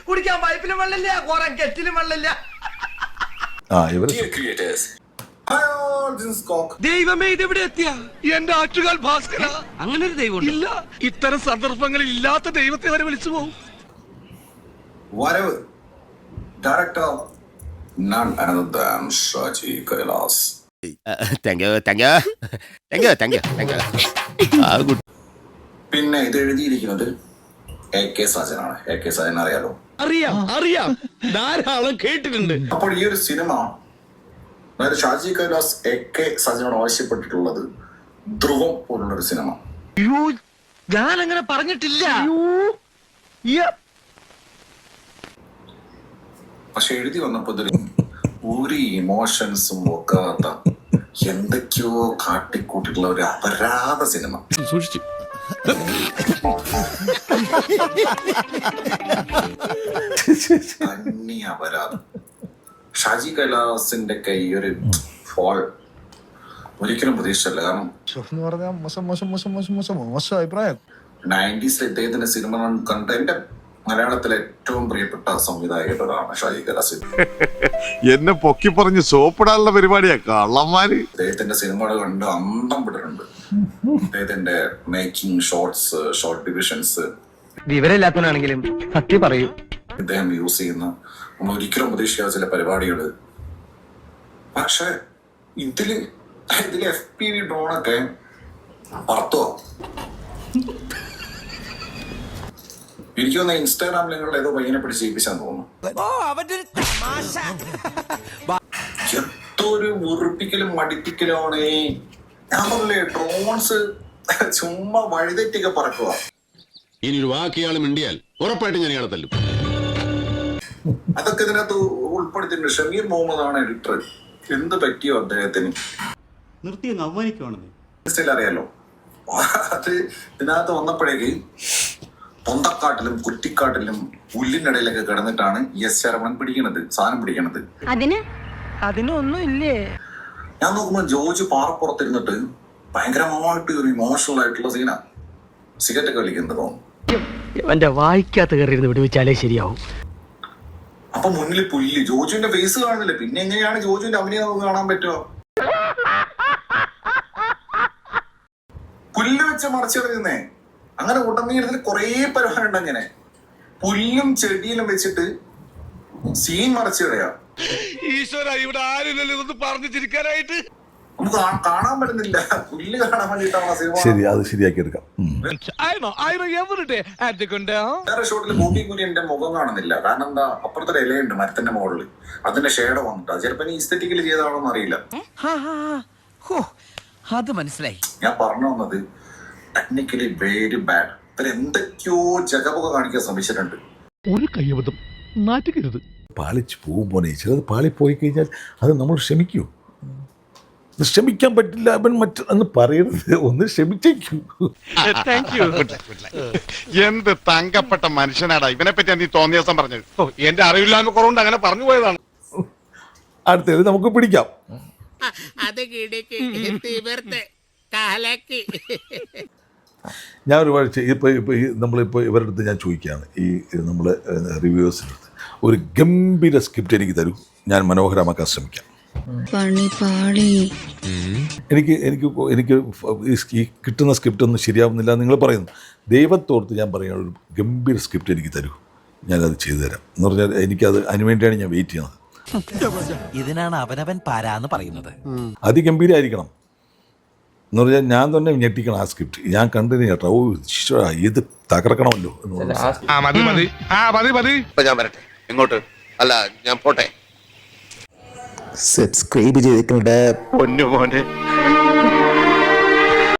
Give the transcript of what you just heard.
കുടിക്കാൻ പൈപ്പിലും വെള്ളമില്ല, കുറെ കെറ്റിലും വെള്ളമില്ല. ദൈവമേ, ഇതെവിടെ എത്തിയ എന്റെ ആറ്റുകാൽ ഭാസ്കര. അങ്ങനെ ഒരു ദൈവം ഇല്ല. ഇത്തരം സന്ദർഭങ്ങളിൽ ഇല്ലാത്ത ദൈവത്തെ വരെ വിളിച്ചു പോകും. വരവ് director none other than Shaji Kailas. പിന്നെ ഇത് എഴുതിയിരിക്കുന്നത് AK സജനാണ്. AK സജൻ അറിയാലോ? അറിയാം, ധാരാളം കേട്ടിട്ടുണ്ട്. അപ്പോൾ ഈ ഒരു സിനിമ, അതായത് ഷാജി കൈലാസ് AK സജനോട് ആവശ്യപ്പെട്ടിട്ടുള്ളത് ധ്രുവം പോലുള്ളൊരു സിനിമ. ഞാൻ അങ്ങനെ പറഞ്ഞിട്ടില്ല. പക്ഷെ എഴുതി വന്നപ്പോ ഒരു ഇമോഷൻസും വെക്കാത്ത എന്തൊക്കെയോ കാട്ടിക്കൂട്ടിട്ടുള്ള ഒരു അപരാധ സിനിമ. തന്നി അപരാധം. ഷാജി കൈലാസിന്റെ ഒരു ഫോൾ ഒരിക്കലും പ്രതീക്ഷിച്ചല്ല. കാരണം 90s ഇദ്ദേഹത്തിന്റെ സിനിമ കണ്ട എന്റെ മലയാളത്തിലെ ഏറ്റവും പ്രിയപ്പെട്ട സംവിധായകരാണ് ഷാജി കൈലാസ്. എന്നെ പൊക്കി പറഞ്ഞ് സോപ്പിടാനുള്ള പരിപാടിയാ കള്ളന്മാര്. അദ്ദേഹത്തിന്റെ സിനിമകൾ കണ്ട് അന്തം വിട്ടിട്ടുണ്ട്. അദ്ദേഹത്തിന്റെ മേക്കിംഗ് ഷോർട്സ്, ഷോർട്ട് ഡിവിഷൻസ്, വിവരമില്ലാത്തവനാണെങ്കിലും സത്യം പറയൂ. ഇദ്ദേഹം യൂസ് ചെയ്യുന്ന നമ്മൾ ഒരിക്കലും പ്രതീക്ഷിക്കാത്ത ചില പരിപാടികള്. പക്ഷെ ഇതില് FPV ഡ്രോണൊക്കെ പറത്തോ. എനിക്ക് തോന്നുന്നു ഇൻസ്റ്റാഗ്രാമിൽ നിങ്ങൾ ഏതോ പയ്യനെ പിടിച്ച് ചെയ്യിപ്പിച്ചാന്ന് തോന്നുന്നു. എത്തൊരു വെറുപ്പിക്കലും മടിപ്പിക്കലുമാണ്. ഞാൻ പറഞ്ഞില്ലേ, ഡ്രോൺസ് ചുമ്മാ വഴിതെറ്റൊക്കെ പറക്കുക. ഇനി ഒരു വാക്കിയാൾ മിണ്ടിയാൽ ഉറപ്പായിട്ട് ഞാൻ ഇയാളെ തല്ലും. അതൊക്കെ ഇതിനകത്ത് ഉൾപ്പെടുത്തിയിട്ടുണ്ട്. ഷമീർ മുഹമ്മദ് ആണ് എഡിറ്റർ. എന്ത് പറ്റിയോ അദ്ദേഹത്തിന്? അറിയാലോ, അത് ഇതിനകത്ത് വന്നപ്പോഴേക്ക് പൊന്തക്കാട്ടിലും കുറ്റിക്കാട്ടിലും പുല്ലിനിടയിലൊക്കെ കിടന്നിട്ടാണ് ശരവണൻ സാധനം പിടിക്കണത്. അതിനൊന്നും ഇല്ലേ? ഞാൻ നോക്കുമ്പോ ജോർജ് പാറപ്പുറത്തിരുന്നിട്ട് ഭയങ്കരമായിട്ട് ഒരു ഇമോഷണൽ ആയിട്ടുള്ള സീനാ. സിഗരറ്റ് ഒക്കെ വലിക്കുന്നത് തോന്നുന്നു. എന്റെ വായിക്കാത്ത കയറിയിരുന്ന് വിടുവിച്ചാലേ ശരിയാവും. അപ്പൊ മുന്നിൽ പുല്ല്, ജോജുവിന്റെ ഫേസ് കാണുന്നില്ല. പിന്നെ എങ്ങനെയാണ് ജോജുവിന്റെ അഭിനയം നമുക്ക് കാണാൻ പറ്റുക? പുല്ല് വെച്ച് മറച്ചെറിയുന്നേ. അങ്ങനെ ഉടനീളത്തിൽ കുറെ പരിപാടി ഉണ്ട്. അങ്ങനെ പുല്ലും ചെടിയിലും വെച്ചിട്ട് സീൻ മറച്ചിടയാ. ഈശ്വര, ഇവിടെ ആരില്ലല്ലോ ഇതൊന്ന് പറഞ്ഞു ചിരിക്കാനായിട്ട്. നമുക്ക് കാണാൻ പറ്റുന്നില്ല. പുല്ല് കാണാൻ വേണ്ടിയിട്ടാണ് സിനിമ. ശരി, അത് ശരിയാക്കി എടുക്കാം. വേറെ ഷോട്ടിൽ ബോബി കുര്യന്റെ മുഖം കാണുന്നില്ല. കാരണം എന്താ, അപ്പുറത്തൊരു ഇലയുണ്ട് മരത്തിന്റെ മുകളിൽ. അതിന്റെ ഷേഡ് വന്നിട്ട് അത് ചിലപ്പോ ഈസ്തെറ്റിക്കലി ചെയ്താണോന്ന് അറിയില്ല. അത് മനസ്സിലായി. ഞാൻ പറഞ്ഞു വന്നത് ടെക്നിക്കലി വെരി ബാഡ്. ഇവർ എന്തൊക്കെയോ ജഗപുക കാണിക്കാൻ ശ്രമിച്ചിട്ടുണ്ട്. ഒരു കയ്യബദ്ധം നാറ്റുകരുത്. പാളിച്ച് പോകുമ്പോൾ ചിലത് പാളിപ്പോയി കഴിഞ്ഞാൽ അത് നമ്മൾ ക്ഷമിക്കൂ. ക്ഷമിക്കാൻ പറ്റില്ല അവൻ എന്ന് പറയരുത്. ഒന്ന് ക്ഷമിച്ചേക്കൂ. എന്ത് തങ്കപ്പെട്ട മനുഷ്യനാടാ. ഇവനെ പറ്റി നീ തോന്നിയ ദിവസം പറഞ്ഞത്. എന്റെ അറിവില്ലായ്മ കുറവുണ്ട് അങ്ങനെ പറഞ്ഞു പോയതാണ്. അടുത്തത് നമുക്ക് പിടിക്കാം. ഞാൻ ഒരുപാട് ഇപ്പോൾ നമ്മളിപ്പോൾ ഇവരുടെ അടുത്ത് ഞാൻ ചോദിക്കുകയാണ്, ഈ നമ്മൾ റിവ്യൂവേഴ്സിൻ്റെ അടുത്ത് ഒരു ഗംഭീര സ്ക്രിപ്റ്റ് എനിക്ക് തരൂ, ഞാൻ മനോഹരമാക്കാൻ ശ്രമിക്കാം. എനിക്ക് ഈ കിട്ടുന്ന സ്ക്രിപ്റ്റ് ഒന്നും ശരിയാവുന്നില്ല നിങ്ങൾ പറയുന്നു. ദൈവത്തോർത്ത് ഞാൻ പറയുന്ന ഒരു ഗംഭീര സ്ക്രിപ്റ്റ് എനിക്ക് തരൂ, ഞാനത് ചെയ്തു തരാം എന്ന് പറഞ്ഞാൽ എനിക്കത് അതിനുവേണ്ടിയാണ് ഞാൻ വെയിറ്റ് ചെയ്യുന്നത്. ഇതിനാണ് അവനവൻ പാരാന്ന് പറയുന്നത്. അതിഗംഭീരമായിരിക്കണം എന്ന് പറഞ്ഞാൽ ഞാൻ തന്നെ ഞെട്ടിക്കണം. ആ സ്ക്രിപ്റ്റ് ഞാൻ കണ്ടിന് കേട്ടോ, ഓ ഇത് തകർക്കണമല്ലോ എന്ന് പറഞ്ഞു. ഞാൻ വരട്ടെ. എങ്ങോട്ട്? അല്ല, ഞാൻ പോട്ടെ. സബ്സ്ക്രൈബ് ചെയ്തിട്ടുണ്ട്. പൊന്നു മോനെ.